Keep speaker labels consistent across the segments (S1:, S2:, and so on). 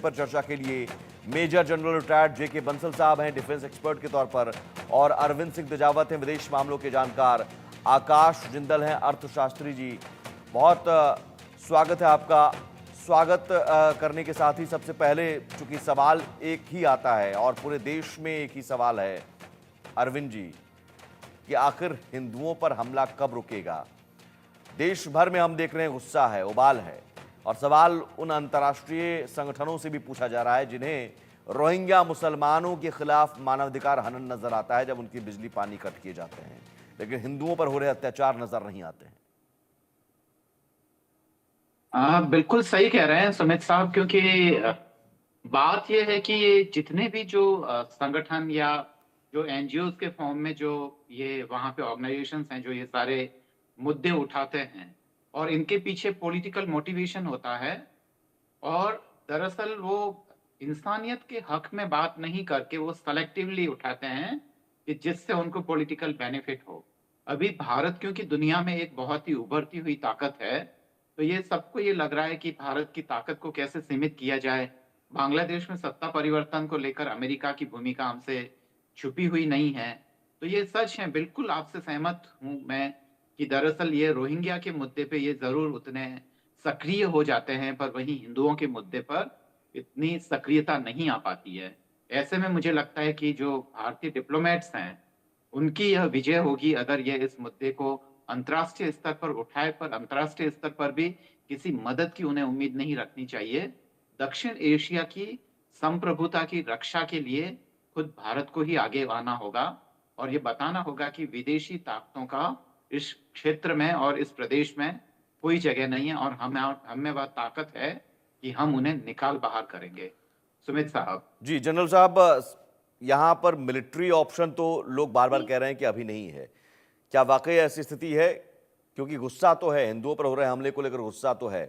S1: पर चर्चा के लिए मेजर जनरल रिटायर्ड जेके बंसल साहब हैं डिफेंस एक्सपर्ट के तौर पर, और अरविंद सिंह तेजावत हैं विदेश मामलों के जानकार, आकाश जिंदल हैं अर्थशास्त्री जी। बहुत स्वागत है आपका। स्वागत करने के साथ ही सबसे पहले चूंकि सवाल एक ही आता है और पूरे देश में एक ही सवाल है अरविंद जी कि आखिर हिंदुओं पर हमला कब रुकेगा। देश भर में हम देख रहे हैं गुस्सा है, उबाल है, और सवाल उन अंतर्राष्ट्रीय संगठनों से भी पूछा जा रहा है जिन्हें रोहिंग्या मुसलमानों के खिलाफ मानवाधिकार हनन नजर आता है जब उनकी बिजली पानी कट किए जाते हैं, लेकिन हिंदुओं पर हो रहे अत्याचार नजर नहीं आते हैं।
S2: बिल्कुल सही कह रहे हैं सुमित साहब, क्योंकि बात यह है कि ये जितने भी जो संगठन या जो एनजीओ के फॉर्म में जो ये वहां पे ऑर्गेनाइजेशंस हैं जो ये सारे मुद्दे उठाते हैं और इनके पीछे पॉलिटिकल मोटिवेशन होता है, और दरअसल वो इंसानियत के हक में बात नहीं करके वो सेलेक्टिवली उठाते हैं कि जिससे उनको पॉलिटिकल बेनिफिट हो। अभी भारत क्योंकि दुनिया में एक बहुत ही उभरती हुई ताकत है, तो ये सबको ये लग रहा है कि भारत की ताकत को कैसे सीमित किया जाए। बांग्लादेश में सत्ता परिवर्तन को लेकर अमेरिका की भूमिका हमसे छुपी हुई नहीं है। तो ये सच है, बिल्कुल आपसे सहमत हूं मैं कि दरअसल ये रोहिंग्या के मुद्दे पे ये जरूर उतने सक्रिय हो जाते हैं, पर वहीं हिंदुओं के मुद्दे पर इतनी सक्रियता नहीं आ पाती है। ऐसे में मुझे लगता है कि जो भारतीय डिप्लोमेट्स हैं उनकी यह विजय होगी अगर ये इस मुद्दे को अंतर्राष्ट्रीय स्तर पर उठाए, पर अंतर्राष्ट्रीय स्तर पर भी किसी मदद की उन्हें उम्मीद नहीं रखनी चाहिए। दक्षिण एशिया की संप्रभुता की रक्षा के लिए खुद भारत को ही आगे आना होगा और ये बताना होगा कि विदेशी ताकतों का इस क्षेत्र में और इस प्रदेश में कोई जगह नहीं है, और हमें वह ताकत है कि हम उन्हें निकाल बाहर करेंगे। सुमित साहब।
S1: जी जनरल साहब, यहां पर मिलिट्री ऑप्शन तो लोग बार बार कह रहे हैं कि अभी नहीं है, क्या वाकई ऐसी स्थिति है? क्योंकि गुस्सा तो है, हिंदुओं पर हो रहे हमले को लेकर गुस्सा तो है।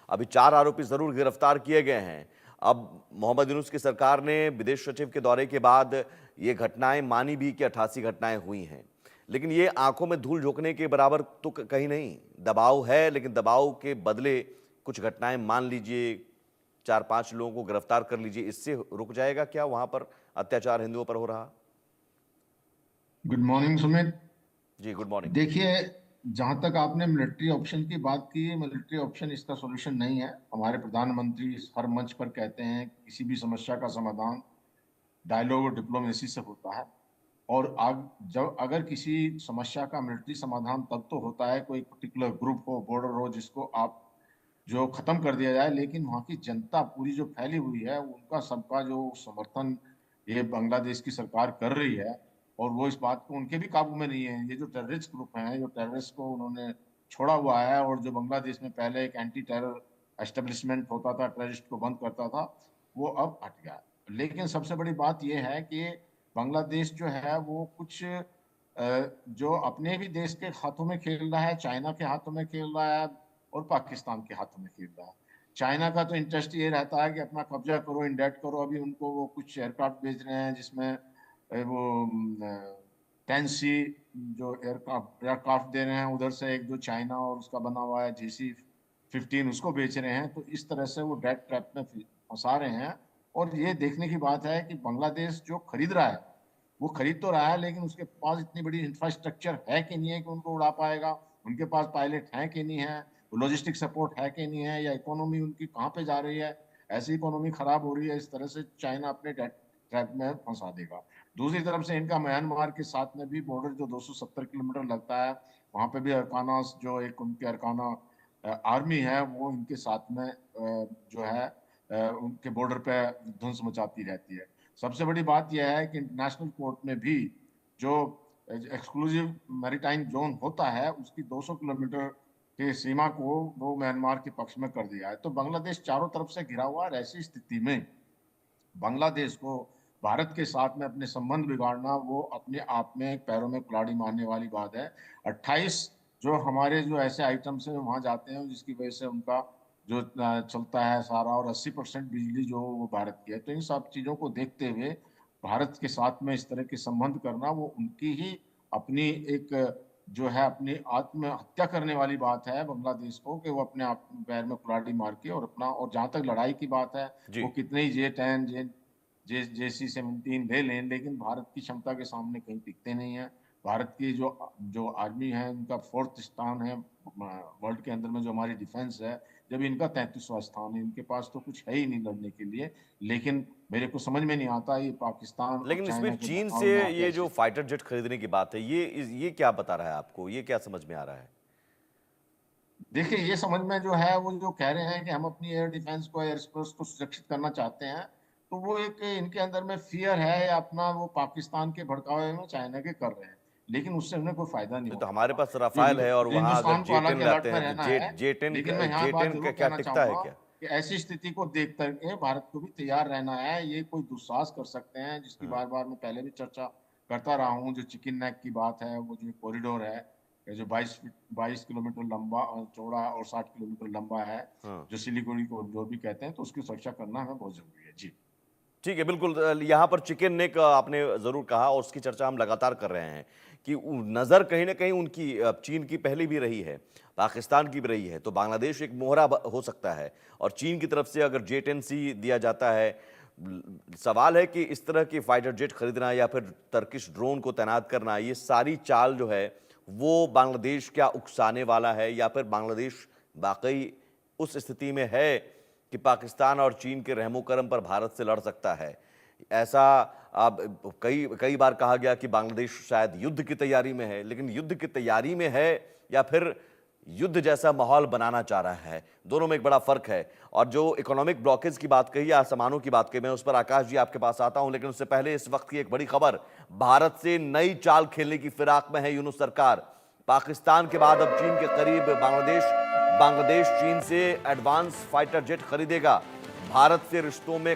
S1: अभी 4 आरोपी जरूर गिरफ्तार किए गए हैं। अब मोहम्मद यूनुस की सरकार ने विदेश सचिव के दौरे के बाद ये घटनाएं मानी भी कि 88 घटनाएं हुई हैं, लेकिन ये आंखों में धूल झोंकने के बराबर तो कहीं नहीं। दबाव है, लेकिन दबाव के बदले कुछ घटनाएं मान लीजिए 4-5 लोगों को गिरफ्तार कर लीजिए, इससे रुक जाएगा क्या वहां पर अत्याचार हिंदुओं पर हो रहा?
S3: Good morning Sumit.
S1: जी गुड मॉर्निंग।
S3: देखिए, जहां तक आपने मिलिट्री ऑप्शन की बात की, मिलिट्री ऑप्शन इसका सॉल्यूशन नहीं है। हमारे प्रधानमंत्री हर मंच पर कहते हैं कि किसी भी समस्या का समाधान डायलॉग और डिप्लोमेसी से होता है। और जब अगर किसी समस्या का मिलिट्री समाधान तब तो होता है, कोई पर्टिकुलर ग्रुप हो, बॉर्डर हो, जिसको आप जो खत्म कर दिया जाए, लेकिन वहाँ की जनता पूरी जो फैली हुई है उनका सबका जो समर्थन ये बांग्लादेश की सरकार कर रही है, और वो इस बात को उनके भी काबू में नहीं है। ये जो टेररिस्ट ग्रुप हैं, जो टेररिस्ट को उन्होंने छोड़ा हुआ है, और जो बांग्लादेश में पहले एक एंटी टेरर एस्टेब्लिशमेंट होता था, टेररिस्ट को बंद करता था, वो अब हट गया। लेकिन सबसे बड़ी बात यह है कि बांग्लादेश जो है वो कुछ जो अपने भी देश के हाथों में खेल रहा है, चाइना के हाथों में खेल रहा है, और पाकिस्तान के हाथों में खेल रहा है। चाइना का तो इंटरेस्ट ये रहता है कि अपना कब्जा करो, इंडेट करो। अभी उनको वो कुछ एयरक्राफ्ट भेज रहे हैं जिसमें वो 10C जो एयरक्राफ्ट दे रहे हैं, उधर से एक जो चाइना और उसका बना हुआ है JC-15 उसको बेच रहे हैं। तो इस तरह से वो डेट ट्रैप में फंसा रहे हैं। और ये देखने की बात है कि बांग्लादेश जो खरीद रहा है वो खरीद तो रहा है, लेकिन उसके पास इतनी बड़ी इंफ्रास्ट्रक्चर है कि नहीं है कि उनको उड़ा पाएगा। उनके पास पायलट है कि नहीं है, लॉजिस्टिक सपोर्ट है कि नहीं है, या इकोनॉमी उनकी कहाँ पे जा रही है। ऐसी इकोनॉमी खराब हो रही है, इस तरह से चाइना अपने डेट ट्रैप में फंसा देगा। दूसरी तरफ से इनका म्यांमार के साथ में भी बॉर्डर जो 270 किलोमीटर लगता है, वहाँ पे भी अरकाना जो एक उनके अरकाना आर्मी है वो इनके साथ में जो है उनके बॉर्डर पे ध्वंस मचाती रहती है। सबसे बड़ी बात यह है कि इंटरनेशनल कोर्ट में भी जो एक्सक्लूसिव मैरीटाइम जोन होता है उसकी 200 किलोमीटर की सीमा को वो म्यांमार के पक्ष में कर दिया है। तो बांग्लादेश चारों तरफ से घिरा हुआ है। ऐसी स्थिति में बांग्लादेश को भारत के साथ में अपने संबंध बिगाड़ना वो अपने आप में पैरों में कुल्हाड़ी मारने वाली बात है। 28 जो हमारे जो ऐसे आइटम्स हैं वहां जाते हैं जिसकी वजह से उनका जो चलता है सारा, और 80% बिजली जो वो भारत की है। तो इन सब चीजों को देखते हुए भारत के साथ में इस तरह के संबंध करना वो उनकी ही अपनी एक जो है अपनी आत्महत्या करने वाली बात है बांग्लादेश को, कि वो अपने आप पैर में कुल्हाड़ी मार के और अपना, और जहां तक लड़ाई की बात है,
S1: जी।
S3: वो कितने ही J-10 JC-17 ले लें, लेकिन भारत की क्षमता के सामने कहीं टिकते नहीं है। भारत की जो जो आर्मी है, उनका 4th स्थान है वर्ल्ड के अंदर में, जो हमारी डिफेंस है, जब इनका 33वां स्थान है। इनके पास तो कुछ है ही नहीं लड़ने के लिए। लेकिन मेरे को समझ में नहीं आता ये पाकिस्तान और
S1: लेकिन इसमें
S3: चाइना के
S1: चीन
S3: दबाव
S1: से
S3: में आके
S1: ये जो
S3: ऐसे,
S1: फाइटर जेट खरीदने की बात है, ये क्या बता रहा है आपको? ये क्या समझ में आ रहा है?
S3: देखिए ये समझ में जो है, वो जो कह रहे हैं कि हम अपनी एयर डिफेंस को, एयर स्पेस को सुरक्षित करना चाहते हैं, तो वो एक इनके अंदर में फियर है, या अपना वो पाकिस्तान के भड़कावे में चाइना के कर रहे हैं, लेकिन उससे उन्हें कोई फायदा नहीं
S1: नहीं, तो
S3: होने
S1: हमारे
S3: वाला।
S1: पास
S3: जो
S1: राफेल है और
S3: जो
S1: वहां अगर
S3: हिंदुस्तान को
S1: J-10
S3: हालांकि अलर्ट
S1: लाते
S3: में
S1: हैं तो
S3: रहना
S1: जे
S3: है,
S1: J-10
S3: लेकिन मैं यहाँ बात
S1: J-10 का
S3: जरूर
S1: क्या
S3: कहना
S1: टिकता है
S3: चाहूंगा
S1: क्या?
S3: कि ऐसी स्थिति को देख करके भारत को भी तैयार रहना है। ये कोई दुस्साहस कर सकते हैं, जिसकी
S1: हम्म।
S3: बार बार मैं पहले भी चर्चा करता रहा हूँ। जो चिकन नेक की बात है, वो जो कॉरिडोर है, जो 22 किलोमीटर लंबा और चौड़ा और 60 किलोमीटर लंबा है,
S1: हाँ,
S3: जो सिलीगुड़ी कॉरिडोर भी कहते हैं, तो उसकी सुरक्षा करना हमें बहुत जरूरी है। जी।
S1: ठीक है, बिल्कुल। यहाँ पर चिकन नेक आपने ज़रूर कहा और उसकी चर्चा हम लगातार कर रहे हैं कि नज़र कहीं ना कहीं उनकी चीन की पहले भी रही है, पाकिस्तान की भी रही है, तो बांग्लादेश एक मोहरा हो सकता है। और चीन की तरफ से अगर J-10C दिया जाता है, सवाल है कि इस तरह की फाइटर जेट खरीदना या फिर टर्किश ड्रोन को तैनात करना, ये सारी चाल जो है वो बांग्लादेश क्या उकसाने वाला है, या फिर बांग्लादेश वाकई उस स्थिति में है कि पाकिस्तान और चीन के रहमो करम पर भारत से लड़ सकता है? ऐसा अब कई कई बार कहा गया कि बांग्लादेश शायद युद्ध की तैयारी में है, लेकिन युद्ध की तैयारी में है या फिर युद्ध जैसा माहौल बनाना चाह रहा है, दोनों में एक बड़ा फर्क है। और जो इकोनॉमिक ब्लॉकेज की बात कही या सामानों की बात कही, मैं उस पर आकाश जी आपके पास आता हूं, लेकिन उससे पहले इस वक्त की एक बड़ी खबर, भारत से नई चाल खेलने की फिराक में है यूनुस सरकार। पाकिस्तान के बाद अब चीन के करीब बांग्लादेश बांग्लादेश चीन से एडवांस फाइटर जेट खरीदेगा। भारत से रिश्तों में